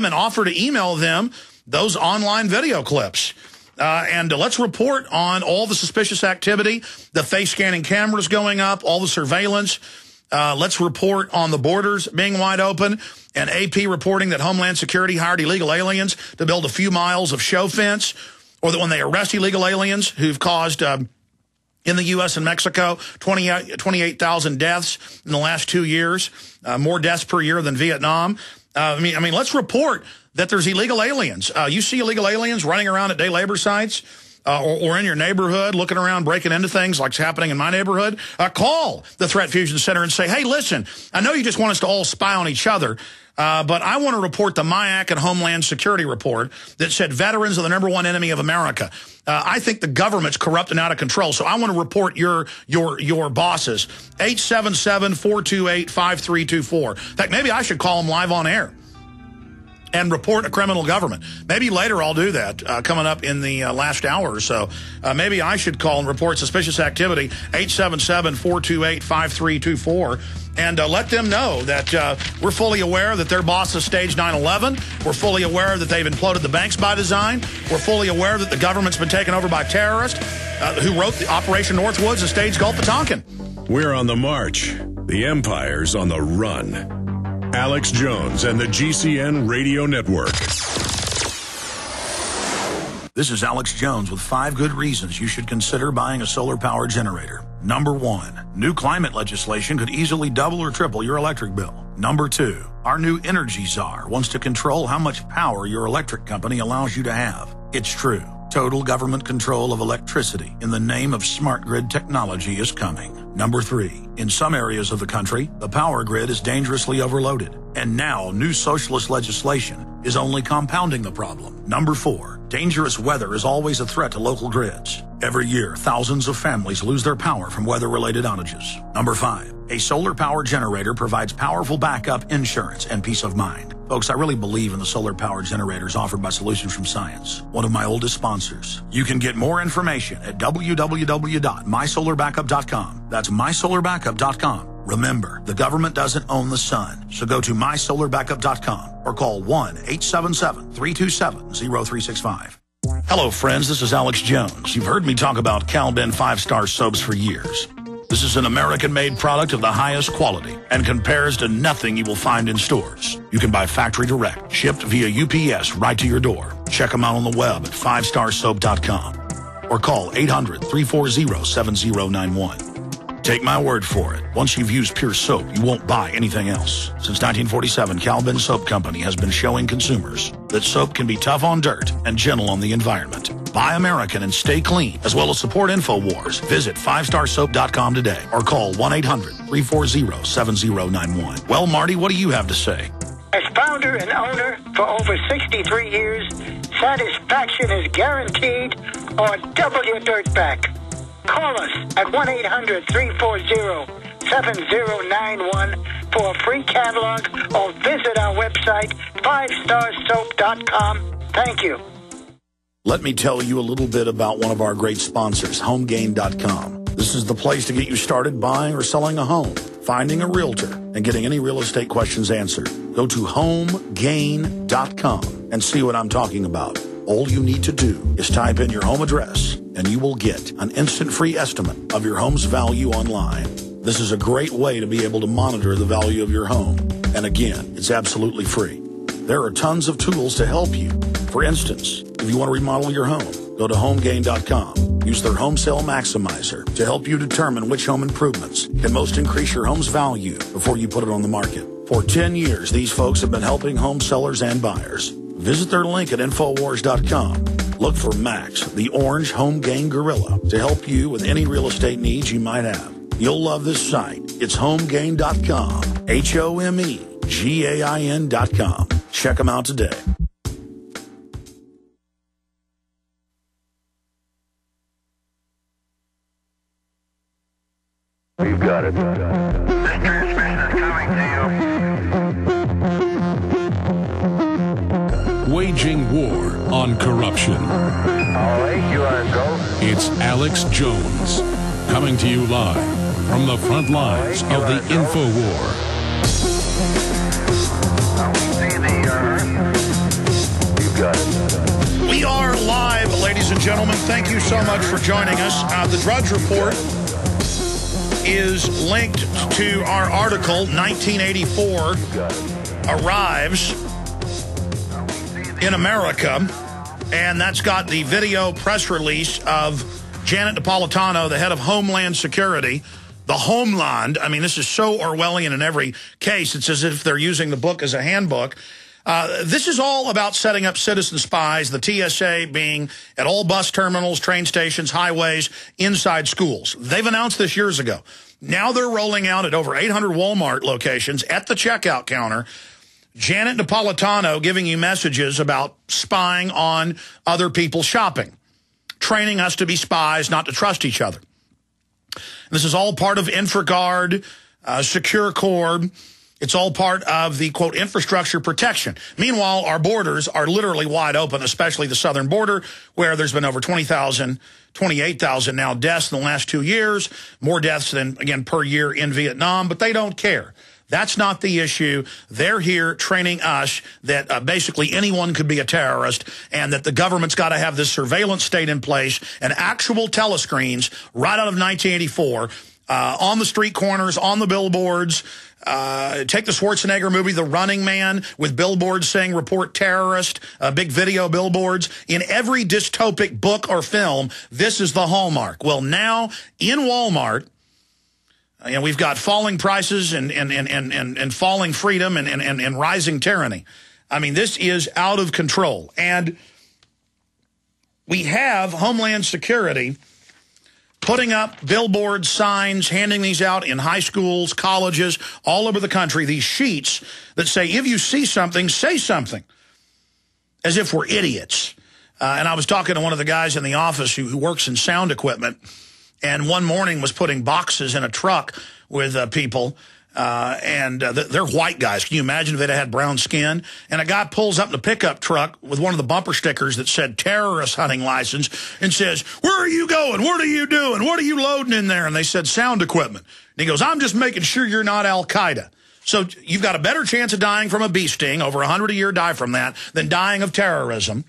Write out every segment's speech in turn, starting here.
and offer to email them those online video clips. And let's report on all the suspicious activity, the face scanning cameras going up, all the surveillance. Let's report on the borders being wide open, and AP reporting that Homeland Security hired illegal aliens to build a few miles of show fence, or that when they arrest illegal aliens who've caused, in the U.S. and Mexico, 28,000 deaths in the last 2 years, more deaths per year than Vietnam. I mean, let's report that there's illegal aliens. You see illegal aliens running around at day labor sites or in your neighborhood, looking around, breaking into things like's happening in my neighborhood. Call the Threat Fusion Center and say, hey, listen, I know you just want us to all spy on each other, but I want to report the MIAC and Homeland Security report that said veterans are the #1 enemy of America. I think the government's corrupt and out of control, so I want to report your bosses. 877-428-5324. In fact, maybe I should call them live on air and report a criminal government. Maybe later I'll do that coming up in the last hour or so. Maybe I should call and report suspicious activity, 877-428-5324, and let them know that we're fully aware that their boss has staged 9/11. We're fully aware that they've imploded the banks by design. We're fully aware that the government's been taken over by terrorists who wrote the Operation Northwoods and staged Gulf of Tonkin. We're on the march. The empire's on the run. Alex Jones and the GCN Radio Network. This is Alex Jones with 5 good reasons you should consider buying a solar power generator. Number 1, new climate legislation could easily double or triple your electric bill. Number 2, our new energy czar wants to control how much power your electric company allows you to have. It's true. Total government control of electricity in the name of smart grid technology is coming. Number 3, in some areas of the country, the power grid is dangerously overloaded. And now new socialist legislation is only compounding the problem. Number 4, dangerous weather is always a threat to local grids. Every year, thousands of families lose their power from weather-related outages. Number 5, a solar power generator provides powerful backup insurance and peace of mind. Folks, I really believe in the solar power generators offered by Solutions from Science, one of my oldest sponsors. You can get more information at www.mysolarbackup.com. That's mysolarbackup.com. Remember, the government doesn't own the sun, so go to mysolarbackup.com or call 1-877-327-0365. Hello, friends. This is Alex Jones. You've heard me talk about Cal-Ben 5-star soaps for years. This is an American-made product of the highest quality and compares to nothing you will find in stores. You can buy factory direct, shipped via UPS right to your door. Check them out on the web at 5starsoap.com or call 800-340-7091. Take my word for it. Once you've used Pure Soap, you won't buy anything else. Since 1947, Cal-Ben Soap Company has been showing consumers that soap can be tough on dirt and gentle on the environment. Buy American and stay clean, as well as support InfoWars. Visit 5starsoap.com today or call 1-800-340-7091. Well, Marty, what do you have to say? As founder and owner for over 63 years, satisfaction is guaranteed or double your dirt back. Call us at 1-800-340-7091 for a free catalog or visit our website, 5starsoap.com. Thank you. Let me tell you a little bit about one of our great sponsors, HomeGain.com. This is the place to get you started buying or selling a home, finding a realtor, and getting any real estate questions answered. Go to HomeGain.com and see what I'm talking about. All you need to do is type in your home address, and you will get an instant free estimate of your home's value online. This is a great way to be able to monitor the value of your home. And again, it's absolutely free. There are tons of tools to help you. For instance, if you want to remodel your home, go to HomeGain.com. Use their Home Sale Maximizer to help you determine which home improvements can most increase your home's value before you put it on the market. For 10 years, these folks have been helping home sellers and buyers. Visit their link at Infowars.com. Look for Max, the orange Home Gain Gorilla, to help you with any real estate needs you might have. You'll love this site. It's HomeGain.com. HomeGain.com. Check them out today. You've got it. This transmission is coming to you. Waging war on corruption. All right, you are go. It's Alex Jones, coming to you live from the front lines of the Info War. We see the and gentlemen, thank you so much for joining us. The Drudge Report is linked to our article, 1984 Arrives in America, and that's got the video press release of Janet Napolitano, the head of Homeland Security. The Homeland, I mean, this is so Orwellian in every case. It's as if they're using the book as a handbook. This is all about setting up citizen spies, the TSA being at all bus terminals, train stations, highways, inside schools. They've announced this years ago. Now they're rolling out at over 800 Walmart locations at the checkout counter. Janet Napolitano giving you messages about spying on other people shopping, training us to be spies, not to trust each other. This is all part of InfraGard, Secure Corps. It's all part of the, quote, infrastructure protection. Meanwhile, our borders are literally wide open, especially the southern border, where there's been over 20,000, 28,000 now deaths in the last 2 years, more deaths than, again, per year in Vietnam, but they don't care. That's not the issue. They're here training us that basically anyone could be a terrorist and that the government's got to have this surveillance state in place and actual telescreens right out of 1984 on the street corners, on the billboards. Take the Schwarzenegger movie, The Running Man, with billboards saying report terrorist, big video billboards. In every dystopic book or film, this is the hallmark. Well, now in Walmart, and we've got falling prices and falling freedom and rising tyranny. I mean, this is out of control. And we have Homeland Security putting up billboard signs, handing these out in high schools, colleges, all over the country, these sheets that say, if you see something, say something, as if we're idiots. And I was talking to one of the guys in the office who works in sound equipment, and one morning was putting boxes in a truck with people, they're white guys. Can you imagine if they'd had brown skin? And a guy pulls up in a pickup truck with one of the bumper stickers that said terrorist hunting license and says, where are you going? What are you doing? What are you loading in there? And they said, sound equipment. And he goes, I'm just making sure you're not Al-Qaeda. So you've got a better chance of dying from a bee sting, over 100 a year die from that, than dying of terrorism.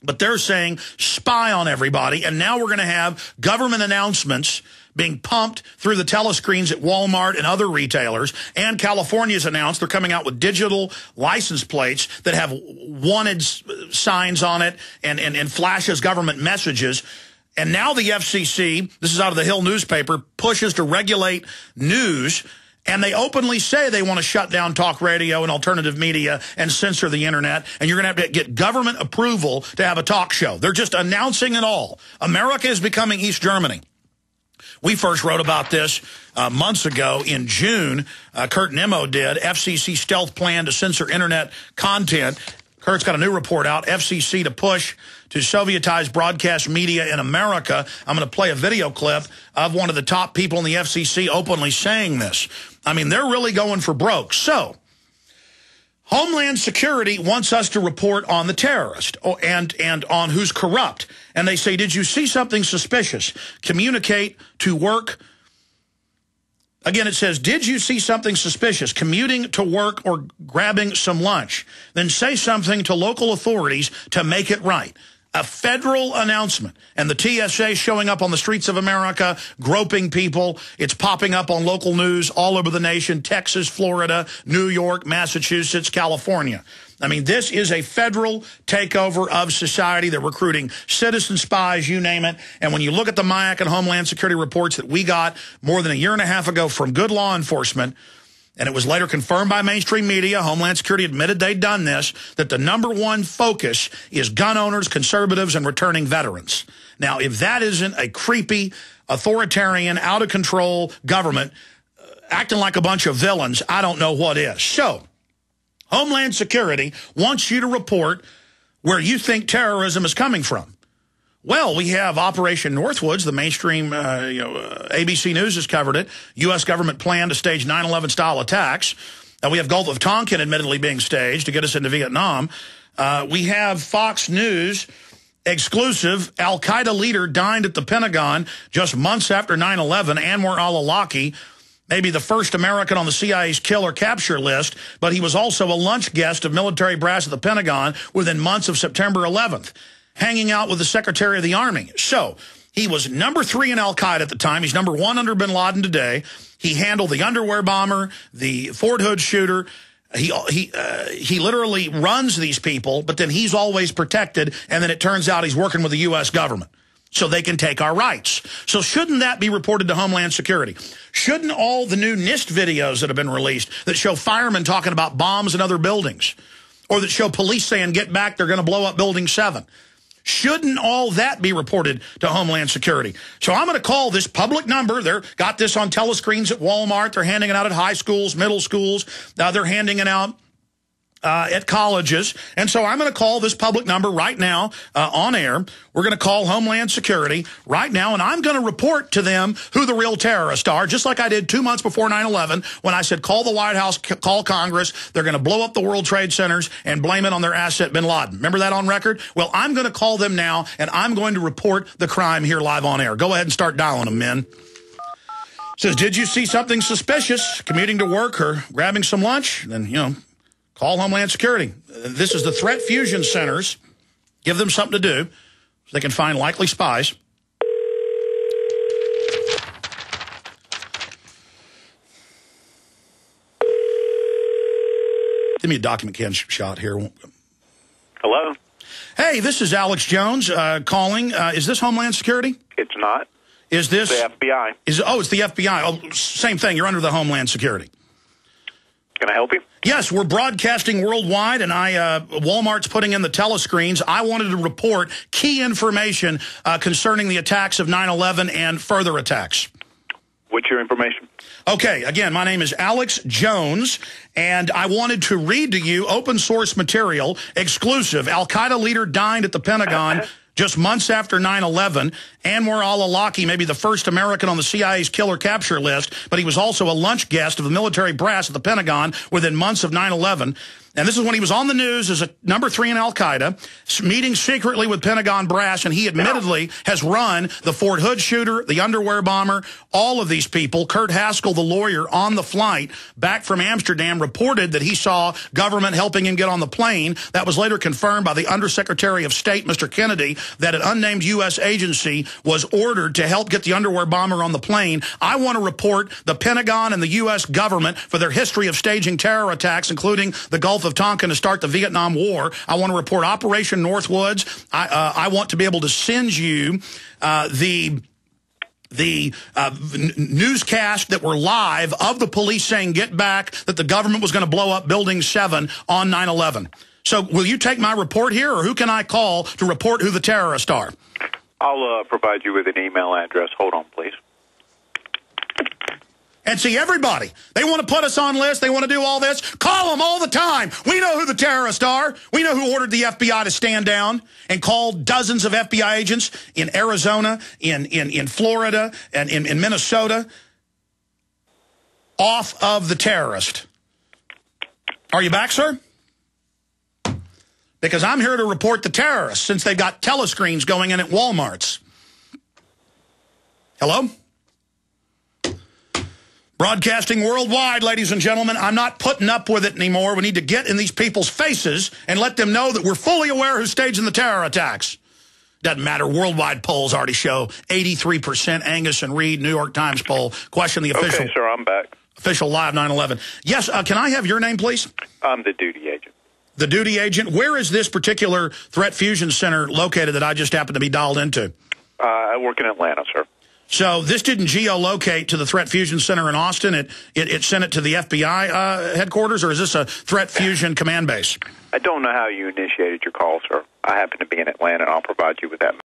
But they're saying spy on everybody, and now we're going to have government announcements being pumped through the telescreens at Walmart and other retailers. And California's announced they're coming out with digital license plates that have wanted signs on it and flashes government messages. And now the FCC, this is out of the Hill newspaper, pushes to regulate news. And they openly say they want to shut down talk radio and alternative media and censor the internet. And you're going to have to get government approval to have a talk show. They're just announcing it all. America is becoming East Germany. We first wrote about this months ago in June. Kurt Nimmo did. FCC stealth plan to censor internet content. Kurt's got a new report out, FCC to push to Sovietize broadcast media in America. I'm going to play a video clip of one of the top people in the FCC openly saying this. I mean, they're really going for broke. So, Homeland Security wants us to report on the terrorist and on who's corrupt. And they say, did you see something suspicious? Communicate to work. Again, it says, did you see something suspicious, commuting to work or grabbing some lunch? Then say something to local authorities to make it right. A federal announcement. And the TSA showing up on the streets of America, groping people. It's popping up on local news all over the nation, Texas, Florida, New York, Massachusetts, California. I mean, this is a federal takeover of society. They're recruiting citizen spies, you name it. And when you look at the MIAC and Homeland Security reports that we got more than a year and a half ago from good law enforcement, and it was later confirmed by mainstream media, Homeland Security admitted they'd done this, that the #1 focus is gun owners, conservatives, and returning veterans. Now, if that isn't a creepy, authoritarian, out-of-control government acting like a bunch of villains, I don't know what is. So, Homeland Security wants you to report where you think terrorism is coming from. Well, we have Operation Northwoods, the mainstream, ABC News has covered it. U.S. government plan to stage 9/11-style attacks. We have Gulf of Tonkin admittedly being staged to get us into Vietnam. We have Fox News exclusive. Al-Qaeda leader dined at the Pentagon just months after 9/11. Anwar al-Awlaki, maybe the first American on the CIA's kill or capture list, but he was also a lunch guest of military brass at the Pentagon within months of September 11th. hanging out with the Secretary of the Army. So he was number 3 in al-Qaeda at the time. He's number 1 under bin Laden today. He handled the underwear bomber, the Fort Hood shooter. He literally runs these people, but then he's always protected, and then it turns out he's working with the U.S. government so they can take our rights. So shouldn't that be reported to Homeland Security? Shouldn't all the new NIST videos that have been released that show firemen talking about bombs in other buildings, or that show police saying, get back, they're going to blow up Building 7, shouldn't all that be reported to Homeland Security? So I'm going to call this public number. They're got this on telescreens at Walmart. They're handing it out at high schools, middle schools. They're handing it out at colleges. And so I'm going to call this public number right now on air. We're going to call Homeland Security right now, and I'm going to report to them who the real terrorists are, just like I did 2 months before 9/11 when I said call the White House, call Congress. They're going to blow up the World Trade Centers and blame it on their asset, bin Laden. Remember that on record? Well, I'm going to call them now, and I'm going to report the crime here live on air. Go ahead and start dialing them, men. Says, did you see something suspicious commuting to work or grabbing some lunch? Then, you know, call Homeland Security. This is the Threat Fusion Centers. Give them something to do so they can find likely spies. Give me a document can shot here. Hello? Hey, this is Alex Jones calling. Is this Homeland Security? It's not. Is this? The FBI. It's the FBI. Oh, same thing. You're under the Homeland Security. Can I help you? Yes, we're broadcasting worldwide, and Walmart's putting in the telescreens. I wanted to report key information concerning the attacks of 9/11 and further attacks. What's your information? Okay, again, my name is Alex Jones, and I wanted to read to you open source material, exclusive. Al-Qaeda leader dined at the Pentagon just months after 9/11. Anwar al-Awlaki may be the first American on the CIA's killer capture list, but he was also a lunch guest of the military brass at the Pentagon within months of 9/11. And this is when he was on the news as a number 3 in al-Qaeda, meeting secretly with Pentagon brass, and he admittedly has run the Fort Hood shooter, the underwear bomber, all of these people. Kurt Haskell, the lawyer on the flight back from Amsterdam, reported that he saw government helping him get on the plane. That was later confirmed by the Undersecretary of State, Mr. Kennedy, that an unnamed U.S. agency was ordered to help get the underwear bomber on the plane. I want to report the Pentagon and the U.S. government for their history of staging terror attacks, including the Gulf of Tonkin to start the Vietnam War. I want to report Operation Northwoods. I want to be able to send you the newscast that were live of the police saying, get back, that the government was going to blow up Building 7 on 9/11. So will you take my report here, or who can I call to report who the terrorists are? I'll provide you with an email address. Hold on, please. And see, everybody, they want to put us on lists. They want to do all this. Call them all the time. We know who the terrorists are. We know who ordered the FBI to stand down and called dozens of FBI agents in Arizona, in Florida, and in Minnesota off of the terrorist. Are you back, sir? Because I'm here to report the terrorists since they've got telescreens going in at Walmart's. Hello? Broadcasting worldwide, ladies and gentlemen. I'm not putting up with it anymore. We need to get in these people's faces and let them know that we're fully aware who's staging the terror attacks. Doesn't matter. Worldwide polls already show 83%. Angus and Reed, New York Times poll. Question the official. Okay, sir, I'm back. Official live 9/11. Yes, can I have your name, please? I'm the duty agent. The duty agent. Where is this particular Threat Fusion Center located that I just happened to be dialed into? I work in Atlanta, sir. So this didn't geolocate to the Threat Fusion Center in Austin. It sent it to the FBI headquarters, or is this a Threat Fusion command base? I don't know how you initiated your call, sir. I happen to be in Atlanta, and I'll provide you with that.